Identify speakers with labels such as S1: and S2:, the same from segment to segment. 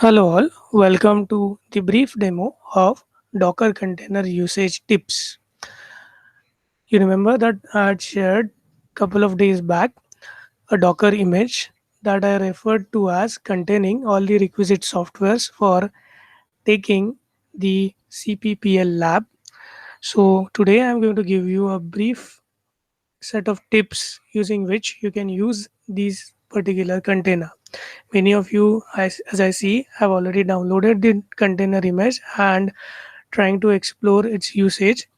S1: Hello all, welcome to the brief demo of Docker container usage tips. You remember that I had shared a couple of days back a Docker image that I referred to as containing all the requisite softwares for taking the CPPL lab. So today I'm going to give you a brief set of tips using which you can use these particular container. Many of you, as I see, have already downloaded the container image and trying to explore its usage.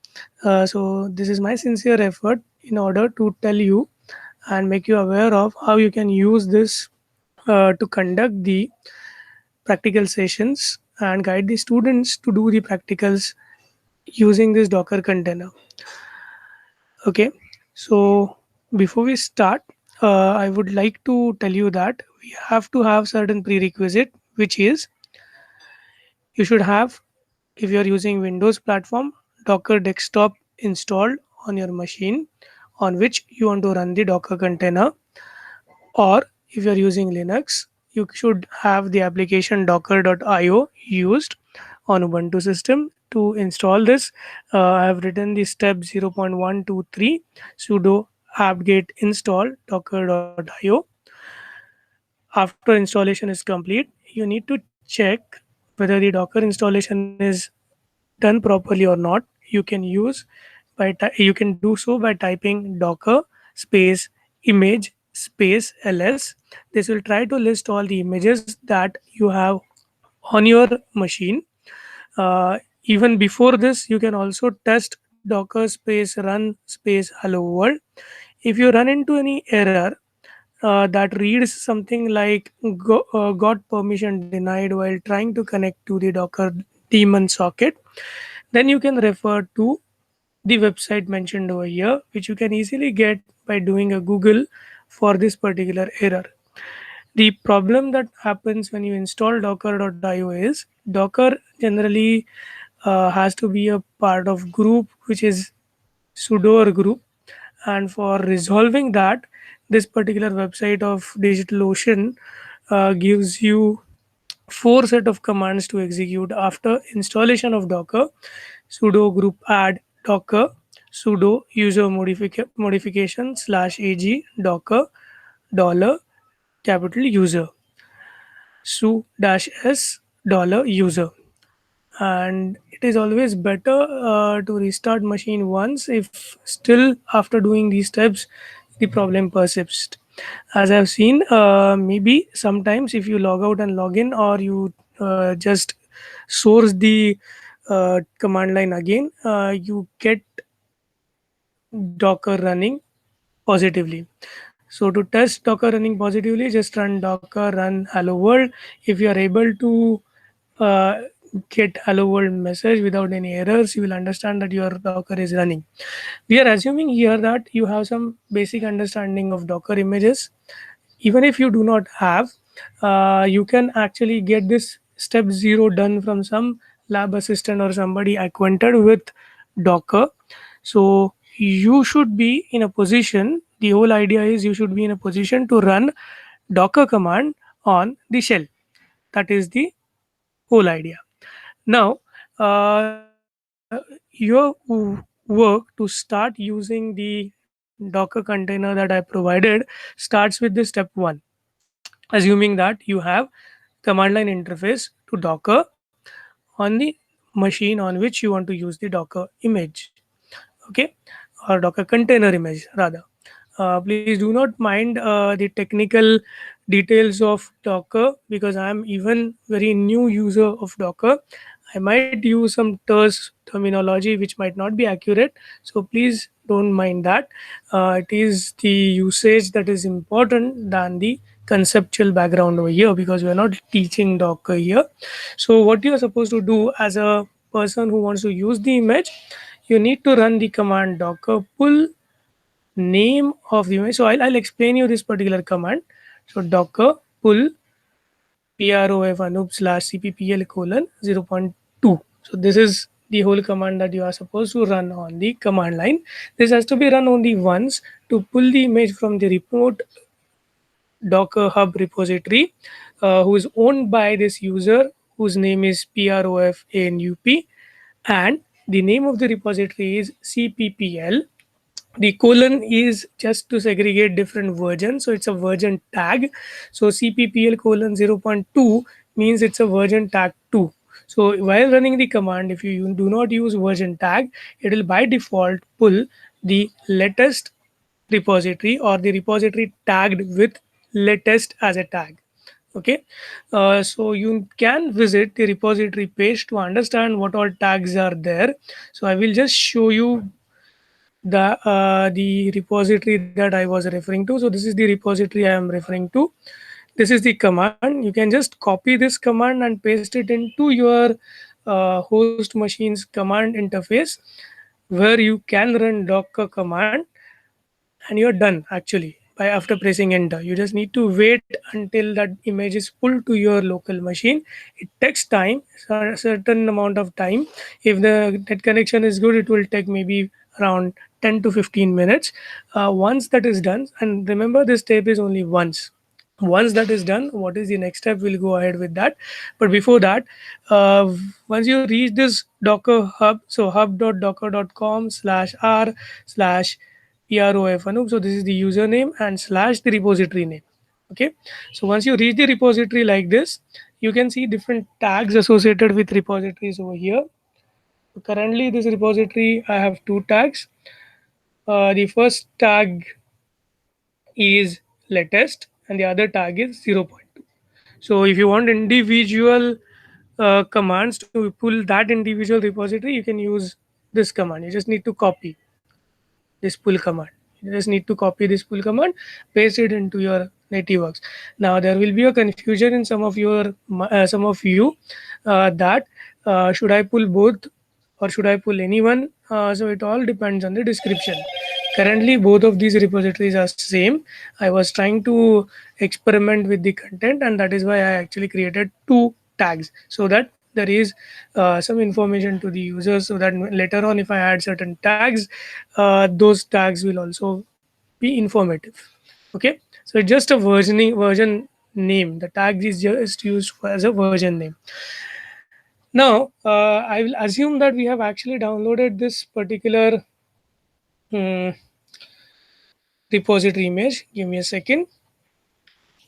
S1: So this is my sincere effort in order to tell you and make you aware of how you can use this to conduct the practical sessions and guide the students to do the practicals using this Docker container. Okay, so before we start, I would like to tell you that we have to have certain prerequisite, which is you should have, if you're using Windows platform, Docker desktop installed on your machine on which you want to run the Docker container, or if you're using Linux, you should have the application docker.io used on Ubuntu system. To install this, I have written the step 0.123 sudo apt-get install docker.io. After installation is complete, you need to check whether the Docker installation is done properly or not. You can use you can do so by typing docker space image space ls. This will try to list all the images that you have on your machine. Even before this, you can also test docker space run space hello world. If you run into any error that reads something like got permission denied while trying to connect to the Docker daemon socket, then you can refer to the website mentioned over here, which you can easily get by doing a Google for this particular error. The problem that happens when you install docker.io is Docker generally has to be a part of group which is sudo or group, and for resolving that, this particular website of DigitalOcean gives you four set of commands to execute after installation of Docker: sudo group add docker, sudo user modification slash ag docker dollar capital user su dash s dollar user. And it is always better to restart machine once if still after doing these steps the problem persists. As I've seen, maybe sometimes if you log out and log in, or you just source the command line again, you get docker running positively. So to test docker running positively, just run docker run hello world. If you are able to uh, get hello world message without any errors, you will understand that your docker is running. We are assuming here that you have some basic understanding of docker images. Even if you do not have, you can actually get this step zero done from some lab assistant or somebody acquainted with docker. So you should be in a position, the whole idea is you should be in a position to run docker command on the shell. That is the whole idea. Now, your work to start using the Docker container that I provided starts with the step one, assuming that you have command line interface to Docker on the machine on which you want to use the Docker image. Okay, or Docker container image rather. Please do not mind the technical details of Docker, because I am even very new user of Docker. I might use some terminology which might not be accurate, so please don't mind that. It is the usage that is important than the conceptual background over here, because we are not teaching Docker here. So what you are supposed to do as a person who wants to use the image, you need to run the command docker pull name of the image. So I'll explain you this particular command. So docker pull prof anup slash cppl colon 0.2. So this is the whole command that you are supposed to run on the command line. This has to be run only once to pull the image from the remote Docker Hub repository, who is owned by this user whose name is PROFANUP, and the name of the repository is CPPL. The colon is just to segregate different versions, so it's a version tag. So CPPL colon 0.2 means it's a version tag 2. So while running the command, if you do not use version tag, it will by default pull the latest repository or the repository tagged with latest as a tag. Okay, so you can visit the repository page to understand what all tags are there. So I will just show you the repository that I was referring to. So this is the repository I am referring to. This is the command. You can just copy this command and paste it into your host machine's command interface, where you can run Docker command, and you're done actually by after pressing enter. You just need to wait until that image is pulled to your local machine. It takes time, a certain amount of time. If the net connection is good, it will take maybe around 10 to 15 minutes. Once that is done, and remember this step is only once that is done, what is the next step, we'll go ahead with that. But before that, uh, once you reach this Docker Hub, so hub.docker.com/r/prof, so this is the username and slash the repository name. Okay, so once you reach the repository like this, you can see different tags associated with repositories over here. So currently this repository, I have two tags. The first tag is latest and the other tag is 0.2. So if you want individual commands to pull that individual repository, you can use this command. You just need to copy this pull command. You just need to copy this pull command, paste it into your NativeWorks. Now there will be a confusion in some of you that should I pull both or should I pull anyone? So it all depends on the description. Currently, both of these repositories are same. I was trying to experiment with the content, and that is why I actually created two tags so that there is some information to the users, so that later on, if I add certain tags, those tags will also be informative. Okay, so it's just a version name. The tag is just used as a version name. Now, I will assume that we have actually downloaded this particular hmm, repository image. Give me a second.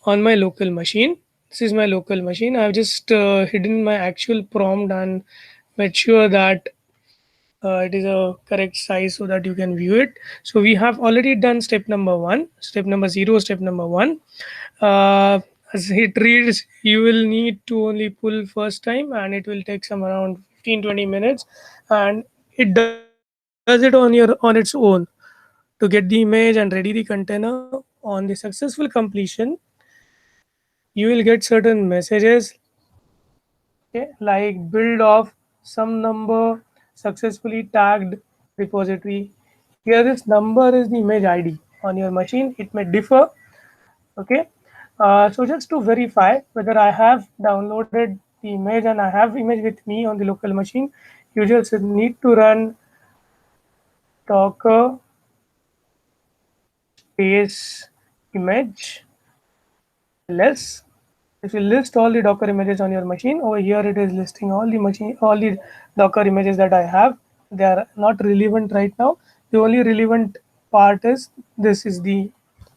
S1: On my local machine, this is my local machine. I've just hidden my actual prompt and made sure that it is a correct size so that you can view it. So we have already done step number one, step number zero, step number one. As it reads, you will need to only pull first time and it will take some around 15-20 minutes, and it does it on its own to get the image and ready the container. On the successful completion, you will get certain messages, okay, like build of some number successfully tagged repository. Here this number is the image ID. On your machine it may differ. Okay, so just to verify whether I have downloaded the image and I have image with me on the local machine, you just need to run docker space image ls. If you list all the Docker images on your machine, over here it is listing all the Docker images that I have. They are not relevant right now. The only relevant part is this is the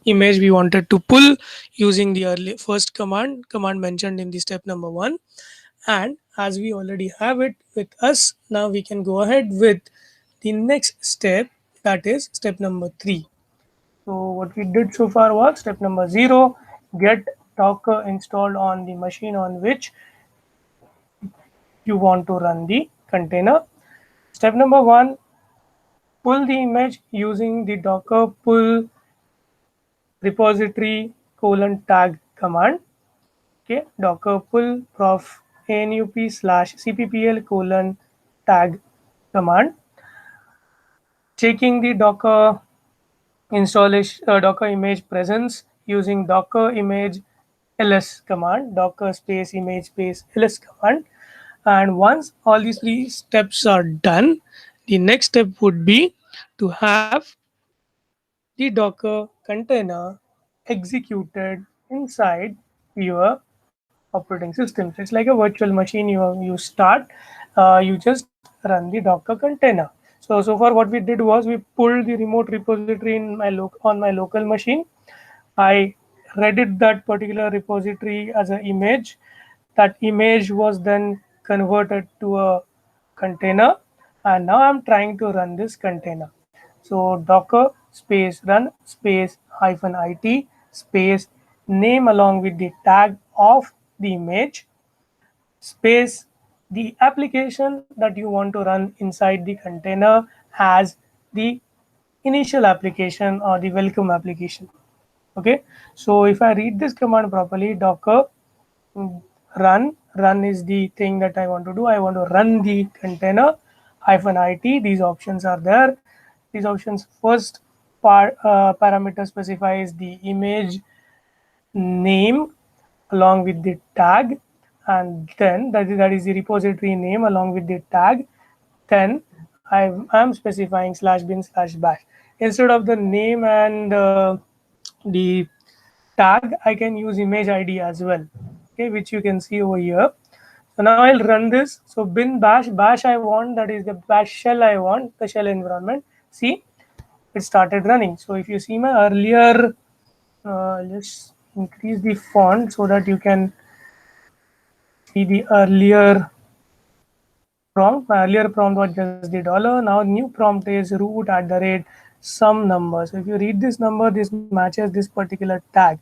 S1: image we wanted to pull using the first command mentioned in the step number one. And as we already have it with us, now we can go ahead with the next step, that is step number three. So what we did so far was step number zero, get Docker installed on the machine on which you want to run the container. Step number one, pull the image using the Docker pull repository tag command. Okay, Docker pull prof anup/cppl tag command. Checking the Docker installation Docker image presence using Docker image ls command, Docker space image space ls command. And once all these three steps are done, the next step would be to have the Docker container executed inside your operating system. So it's like a virtual machine. You start, you just run the Docker container. So far what we did was we pulled the remote repository in on my local machine. I readied that particular repository as an image. That image was then converted to a container, and now I'm trying to run this container. So docker space run space hyphen it space name along with the tag of the image space the application that you want to run inside the container as the initial application or the welcome application. Okay, so if I read this command properly, docker run is the thing that I want to do. I want to run the container hyphen it. These options are there. These options, first parameter specifies the image name along with the tag, and then that is the repository name along with the tag. Then I'm specifying slash bin slash bash instead of the name and the tag. I can use image id as well, okay, which you can see over here. So now I'll run this. So bin bash I want, that is the bash shell I want, the shell environment. See, it started running. So if you see my earlier, let's increase the font so that you can see the earlier prompt. My earlier prompt was just the dollar. Now new prompt is root at the rate some number. So if you read this number, this matches this particular tag.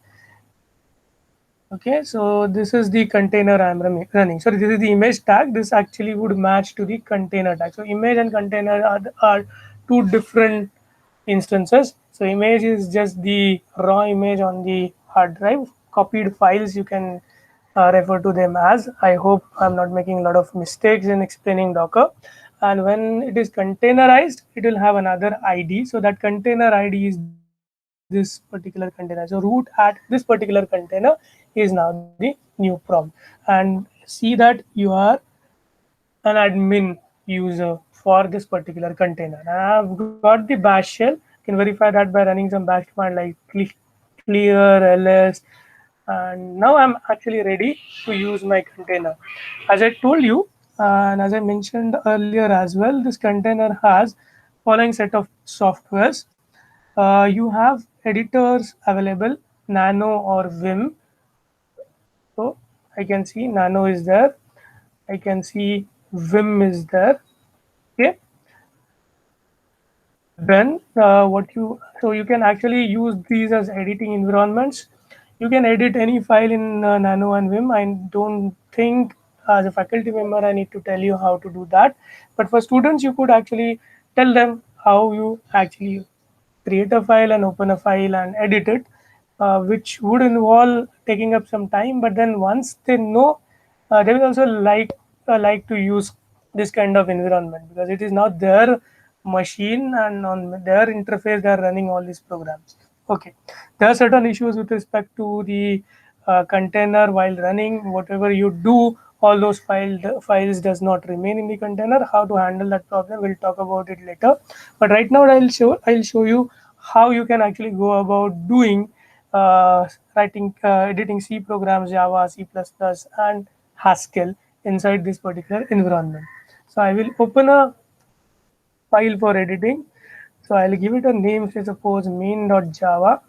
S1: Okay, so this is the container I'm running. Sorry, this is the image tag. This actually would match to the container tag. So image and container are two different instances. So image is just the raw image on the hard drive. Copied files, you can refer to them as. I hope I'm not making a lot of mistakes in explaining Docker. And when it is containerized, it will have another ID. So that container ID is this particular container. So root at this particular container is now the new prompt. And see that you are an admin user for this particular container. And I've got the bash shell. You can verify that by running some bash command like clear ls, and now I'm actually ready to use my container. As I told you, and as I mentioned earlier as well, this container has following set of softwares. You have editors available, Nano or Vim. So I can see Nano is there. I can see Vim is there. Okay. Then what you so you can actually use these as editing environments. You can edit any file in Nano and Vim. I don't think as a faculty member I need to tell you how to do that. But for students, you could actually tell them how you actually create a file and open a file and edit it, which would involve taking up some time. But then once they know, they will also like to use this kind of environment because it is not their machine and on their interface they are running all these programs. Okay, there are certain issues with respect to the container while running. Whatever you do, all those files does not remain in the container. How to handle that problem, we'll talk about it later. But right now I'll show you how you can actually go about doing editing C programs, Java, C++, and Haskell inside this particular environment. So I will open a file for editing. So I'll give it a name, say suppose main.java.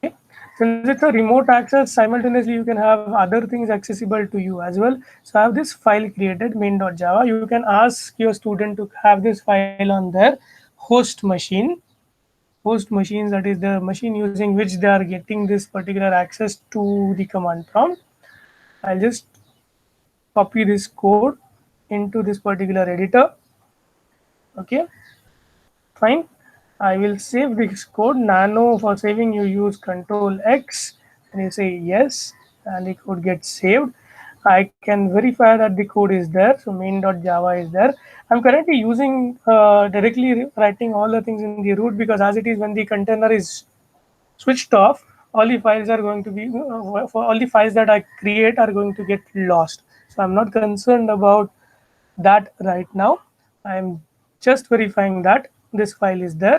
S1: Okay. Since it's a remote access, simultaneously you can have other things accessible to you as well. So I have this file created, main.java. You can ask your student to have this file on their host machine. Host machines, that is the machine using which they are getting this particular access to the command prompt. I'll just copy this code into this particular editor. Okay, fine. I will save this code. Nano, for saving you use Control X and you say yes, and the code gets saved. I can verify that the code is there. So main.java is there. I'm currently using directly writing all the things in the root because as it is, when the container is switched off, all the files are going to be for all the files that I create are going to get lost. So I'm not concerned about that right now. I'm just verifying that this file is there.